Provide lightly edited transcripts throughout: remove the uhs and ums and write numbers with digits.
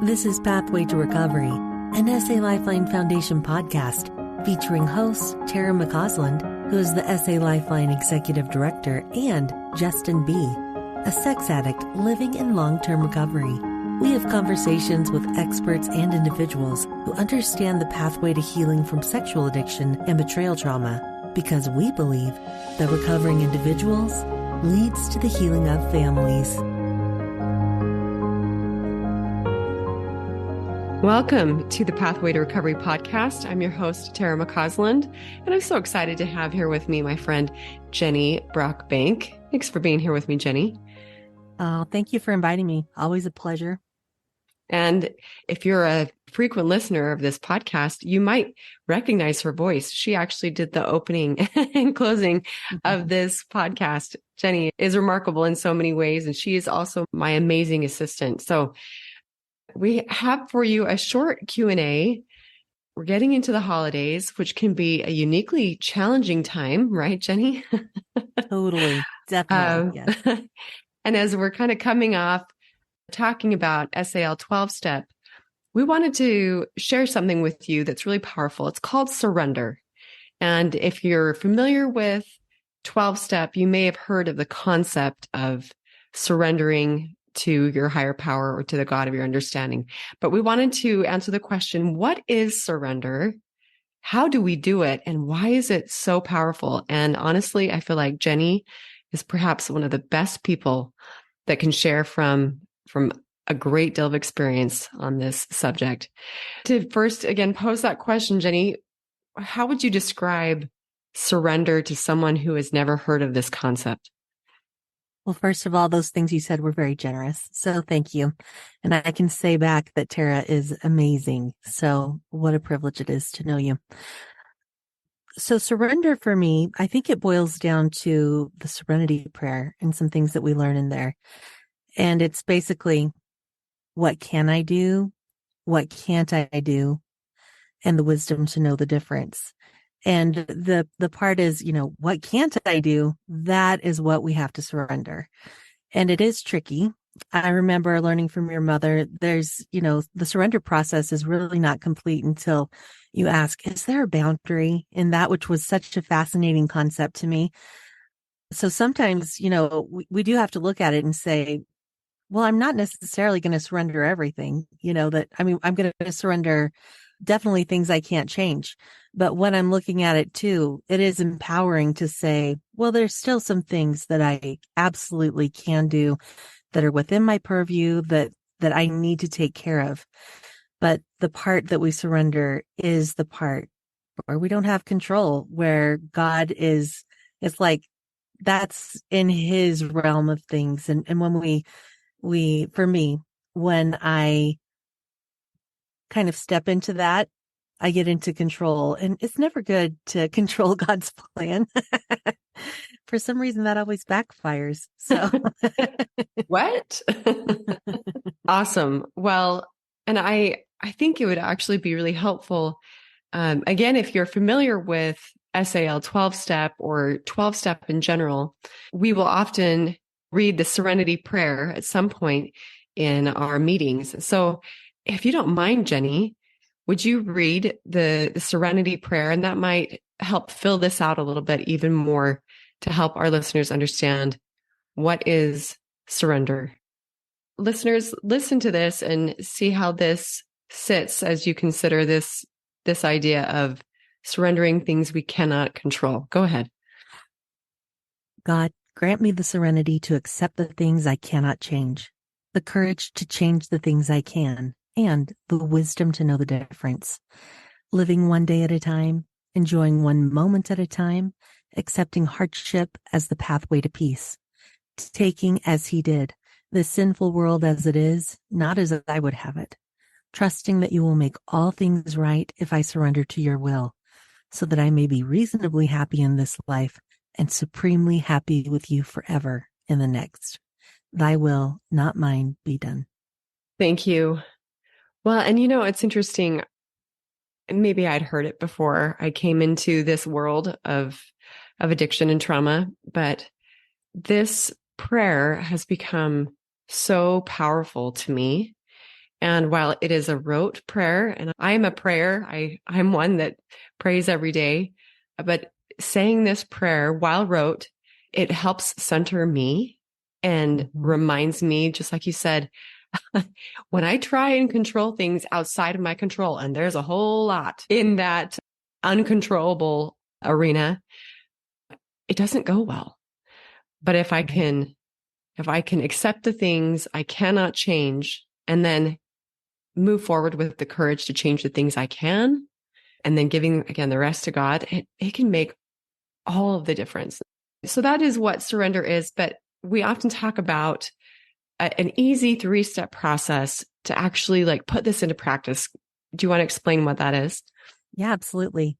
This is Pathway to Recovery, an SA Lifeline Foundation podcast featuring hosts Tara McCausland, who is the SA Lifeline Executive Director, and Justin B., a sex addict living in long-term recovery. We have conversations with experts and individuals who understand the pathway to healing from sexual addiction and betrayal trauma, because we believe that recovering individuals leads to the healing of families. Welcome to the Pathway to Recovery podcast. I'm your host, Tara McCausland, and I'm so excited to have here with me my friend, Jenny Brockbank. Thanks for being here with me, Jenny. Thank you for inviting me. Always a pleasure. And if you're a frequent listener of this podcast, you might recognize her voice. She actually did the opening and closing of this podcast. Jenny is remarkable in so many ways, and she is also my amazing assistant. So we have for you a short Q&A. We're getting into the holidays, which can be a uniquely challenging time, right, Jenny? Totally. Definitely. Yes. And as we're kind of coming off talking about SAL 12-step, we wanted to share something with you that's really powerful. It's called surrender. And if you're familiar with 12-step, you may have heard of the concept of surrendering to your higher power or to the God of your understanding. But we wanted to answer the question, what is surrender? How do we do it? And why is it so powerful? And honestly, I feel like Jenny is perhaps one of the best people that can share from a great deal of experience on this subject. To first, again, pose that question, Jenny, how would you describe surrender to someone who has never heard of this concept? Well, first of all, those things you said were very generous. So thank you. And I can say back that Tara is amazing. So what a privilege it is to know you. So surrender for me, I think it boils down to the Serenity prayer and some things that we learn in there. And it's basically, what can I do? What can't I do? And the wisdom to know the difference. And the part is, what can't I do? That is what we have to surrender. And it is tricky. I remember learning from your mother, there's, the surrender process is really not complete until you ask, is there a boundary in that, which was such a fascinating concept to me. So sometimes, we do have to look at it and say, well, I'm not necessarily going to surrender everything, I'm going to surrender definitely things I can't change. But when I'm looking at it too, it is empowering to say, well, there's still some things that I absolutely can do that are within my purview that I need to take care of. But the part that we surrender is the part where we don't have control, where God is, it's like that's in his realm of things. And when we, for me, when I kind of step into that, I get into control, and it's never good to control God's plan. For some reason, that always backfires. So what? Awesome. Well, and I think it would actually be really helpful. Again, if you're familiar with SAL 12-step or 12-step in general, we will often read the Serenity prayer at some point in our meetings. So if you don't mind, Jenny, would you read the Serenity prayer? And that might help fill this out a little bit even more to help our listeners understand what is surrender. Listeners, listen to this and see how this sits as you consider this idea of surrendering things we cannot control. Go ahead. God, grant me the serenity to accept the things I cannot change, the courage to change the things I can, and the wisdom to know the difference. Living one day at a time, enjoying one moment at a time, accepting hardship as the pathway to peace. Taking, as he did, the sinful world as it is, not as I would have it. Trusting that you will make all things right if I surrender to your will, so that I may be reasonably happy in this life and supremely happy with you forever in the next. Thy will, not mine, be done. Thank you. Well, and it's interesting. Maybe I'd heard it before I came into this world of addiction and trauma, but this prayer has become so powerful to me. And while it is a rote prayer, and I am a prayer, I'm one that prays every day, but saying this prayer while rote, it helps center me and reminds me, just like you said, when I try and control things outside of my control, and there's a whole lot in that uncontrollable arena, it doesn't go well. But if I can accept the things I cannot change and then move forward with the courage to change the things I can, and then giving again the rest to God, it can make all of the difference. So that is what surrender is. But we often talk about an easy 3-step process to actually like put this into practice. Do you want to explain what that is? Yeah, absolutely.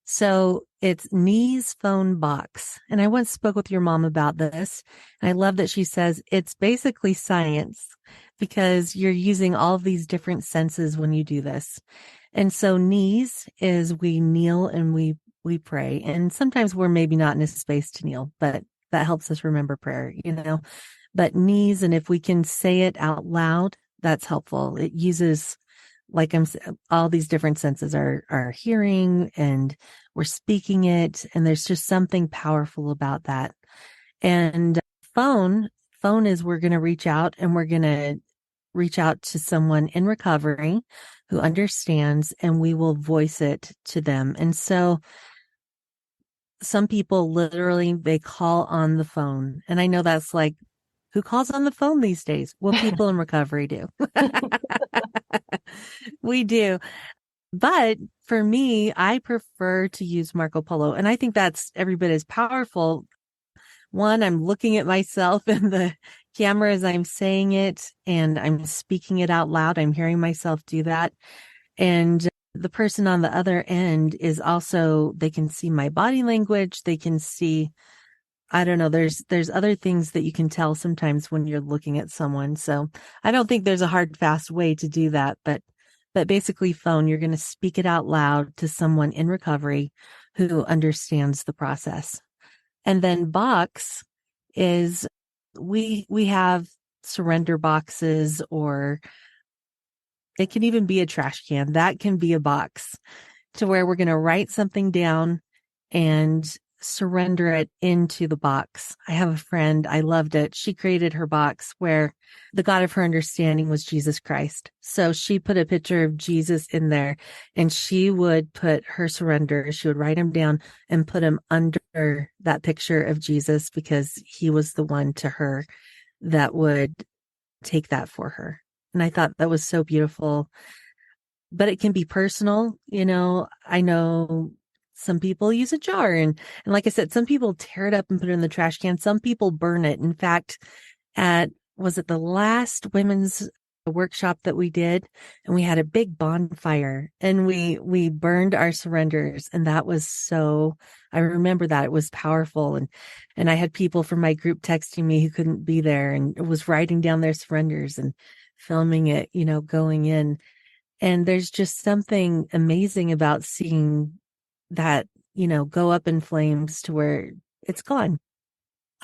So it's knees, phone, box. And I once spoke with your mom about this. And I love that she says it's basically science because you're using all of these different senses when you do this. And so knees is we kneel and we pray. And sometimes we're maybe not in a space to kneel, but that helps us remember prayer, but knees. And if we can say it out loud, that's helpful. It uses, like all these different senses are hearing and we're speaking it. And there's just something powerful about that. And phone is we're going to reach out and we're going to reach out to someone in recovery who understands and we will voice it to them. And so some people literally, they call on the phone. And I know that's like, who calls on the phone these days? Well, people in recovery do. We do. But for me, I prefer to use Marco Polo. And I think that's every bit as powerful. One, I'm looking at myself in the camera as I'm saying it and I'm speaking it out loud. I'm hearing myself do that. And the person on the other end is also, they can see my body language. They can see, I don't know, there's other things that you can tell sometimes when you're looking at someone. So I don't think there's a hard, fast way to do that. But basically phone, you're going to speak it out loud to someone in recovery who understands the process. And then box is we have surrender boxes, or it can even be a trash can. That can be a box to where we're going to write something down and surrender it into the box. I have a friend, I loved it. She created her box where the God of her understanding was Jesus Christ. So she put a picture of Jesus in there and she would put her surrender. She would write him down and put him under that picture of Jesus because he was the one to her that would take that for her. And I thought that was so beautiful. But it can be personal. I know some people use a jar and like I said, some people tear it up and put it in the trash can. Some people burn it. In fact, was it the last women's workshop that we did? And we had a big bonfire and we burned our surrenders. And that was I remember that it was powerful. And I had people from my group texting me who couldn't be there and was writing down their surrenders and filming it, going in. And there's just something amazing about seeing that, go up in flames to where it's gone.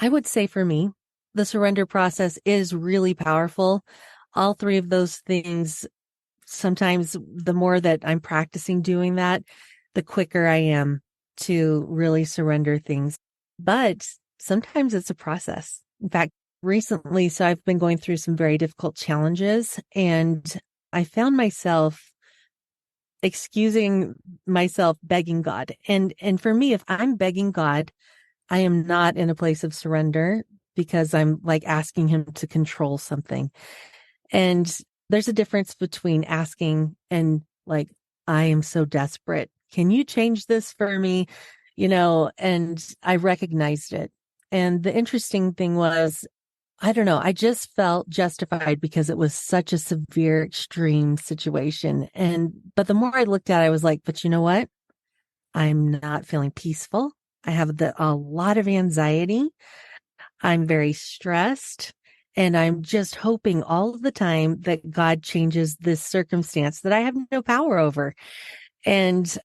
I would say for me, the surrender process is really powerful. All three of those things, sometimes the more that I'm practicing doing that, the quicker I am to really surrender things. But sometimes it's a process. In fact, recently, so I've been going through some very difficult challenges and I found myself excusing myself, begging God. And for me, if I'm begging God, I am not in a place of surrender because I'm like asking him to control something. And there's a difference between asking and like, I am so desperate. Can you change this for me? And I recognized it. And the interesting thing was, I don't know, I just felt justified because it was such a severe, extreme situation. But the more I looked at it, I was like, but you know what? I'm not feeling peaceful. I have a lot of anxiety. I'm very stressed. And I'm just hoping all of the time that God changes this circumstance that I have no power over. And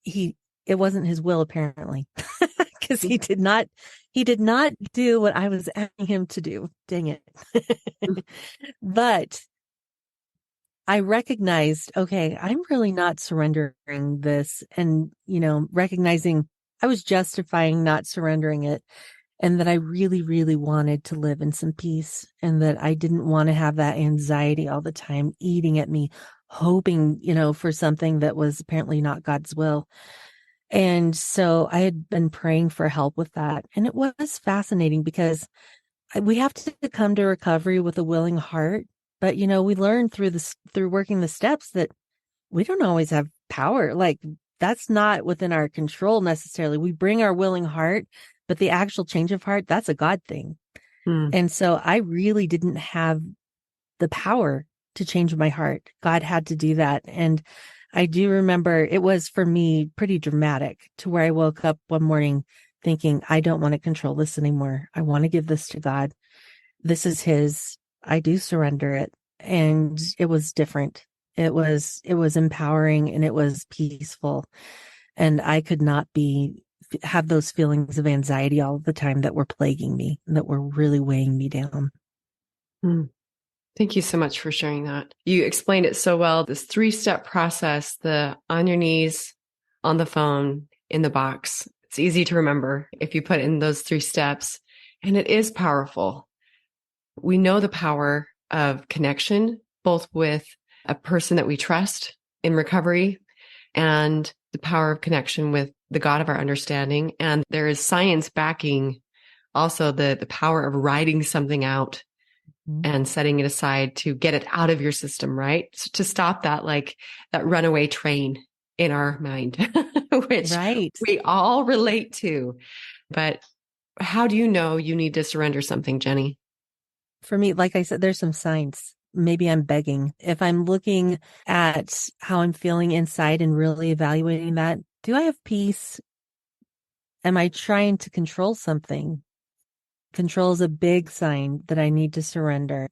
it wasn't his will, apparently, because he did not do what I was asking him to do. Dang it. But I recognized, okay, I'm really not surrendering this. And, recognizing I was justifying not surrendering it, and that I really, really wanted to live in some peace, and that I didn't want to have that anxiety all the time eating at me, hoping, for something that was apparently not God's will. And so I had been praying for help with that. And it was fascinating because we have to come to recovery with a willing heart. But, we learned through working the steps that we don't always have power. Like, that's not within our control necessarily. We bring our willing heart, but the actual change of heart, that's a God thing. Hmm. And so I really didn't have the power to change my heart. God had to do that. And I do remember it was for me pretty dramatic, to where I woke up one morning thinking, I don't want to control this anymore. I want to give this to God. This is His. I do surrender it. And it was different. It was empowering, and it was peaceful. And I could not have those feelings of anxiety all the time that were plaguing me, that were really weighing me down. Hmm. Thank you so much for sharing that. You explained it so well. This 3-step process, the on your knees, on the phone, in the box. It's easy to remember if you put in those 3 steps, and it is powerful. We know the power of connection, both with a person that we trust in recovery, and the power of connection with the God of our understanding. And there is science backing also the power of writing something out and setting it aside to get it out of your system, right? So to stop that, like that runaway train in our mind, which Right. we all relate to. But how do you know you need to surrender something, Jenny? For me, like I said, there's some signs. Maybe I'm begging. If I'm looking at how I'm feeling inside and really evaluating that, do I have peace? Am I trying to control something? Control is a big sign that I need to surrender.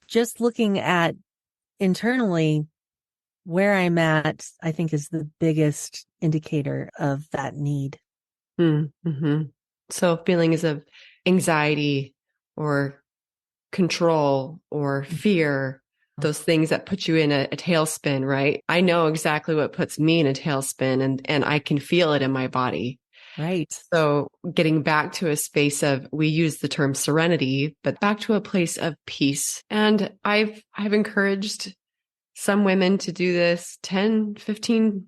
Just looking at internally where I'm at, I think is the biggest indicator of that need. Mm-hmm. So feelings of anxiety or control or fear, those things that put you in a tailspin, right? I know exactly what puts me in a tailspin, and I can feel it in my body. Right. So getting back to a space of, we use the term serenity, but back to a place of peace. And I've encouraged some women to do this 10, 15,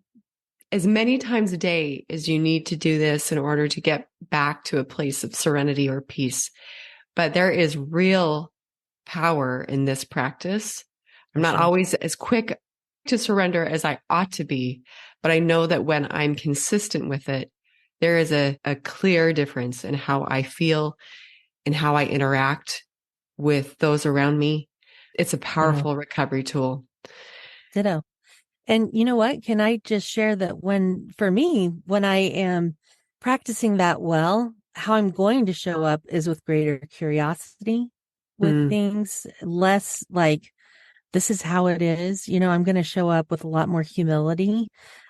as many times a day as you need to do this in order to get back to a place of serenity or peace. But there is real power in this practice. I'm not always as quick to surrender as I ought to be, but I know that when I'm consistent with it, there is a clear difference in how I feel and how I interact with those around me. It's a powerful recovery tool. Ditto. And you know what? Can I just share that for me, when I am practicing that well, how I'm going to show up is with greater curiosity with things, less like, this is how it is. I'm going to show up with a lot more humility.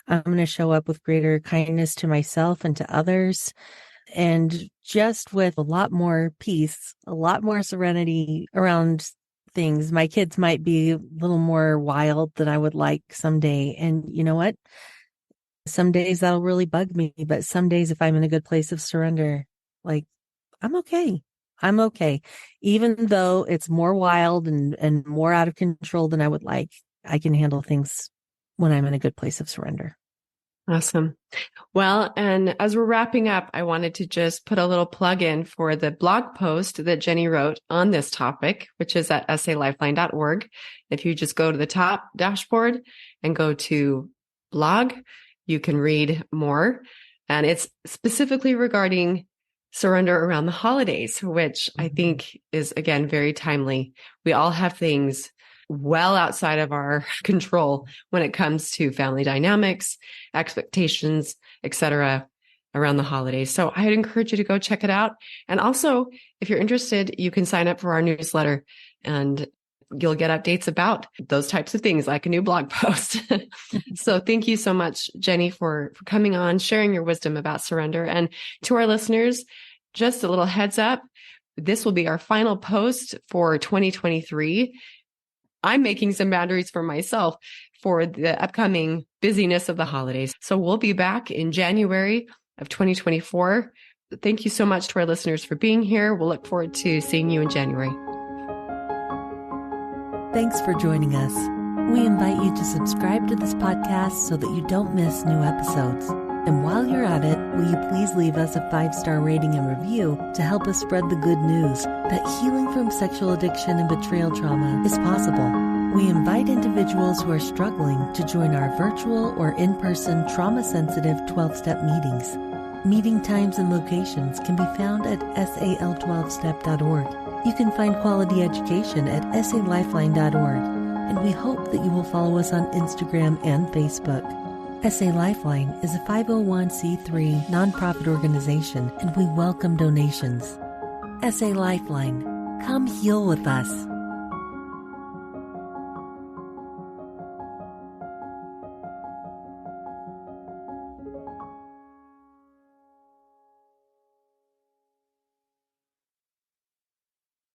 I'm going to show up with greater kindness to myself and to others, and just with a lot more peace, a lot more serenity around things. My kids might be a little more wild than I would like someday. And you know what? Some days that'll really bug me, but some days if I'm in a good place of surrender, like, I'm okay. I'm okay. Even though it's more wild and more out of control than I would like, I can handle things when I'm in a good place of surrender. Awesome. Well, and as we're wrapping up, I wanted to just put a little plug in for the blog post that Jenny wrote on this topic, which is at salifeline.org. If you just go to the top dashboard and go to blog, you can read more. And it's specifically regarding surrender around the holidays, which I think is, again, very timely. We all have things well outside of our control when it comes to family dynamics, expectations, etc., around the holidays. So I'd encourage you to go check it out. And also, if you're interested, you can sign up for our newsletter, and you'll get updates about those types of things, like a new blog post. So thank you so much, Jenny, for coming on, sharing your wisdom about surrender. And to our listeners, just a little heads up, this will be our final post for 2023. I'm making some boundaries for myself for the upcoming busyness of the holidays. So we'll be back in January of 2024. Thank you so much to our listeners for being here. We'll look forward to seeing you in January. Thanks for joining us. We invite you to subscribe to this podcast so that you don't miss new episodes. And while you're at it, will you please leave us a 5-star rating and review to help us spread the good news that healing from sexual addiction and betrayal trauma is possible. We invite individuals who are struggling to join our virtual or in-person trauma-sensitive 12-step meetings. Meeting times and locations can be found at sal12step.org. You can find quality education at salifeline.org. And we hope that you will follow us on Instagram and Facebook. SA Lifeline is a 501c3 nonprofit organization, and we welcome donations. SA Lifeline, come heal with us.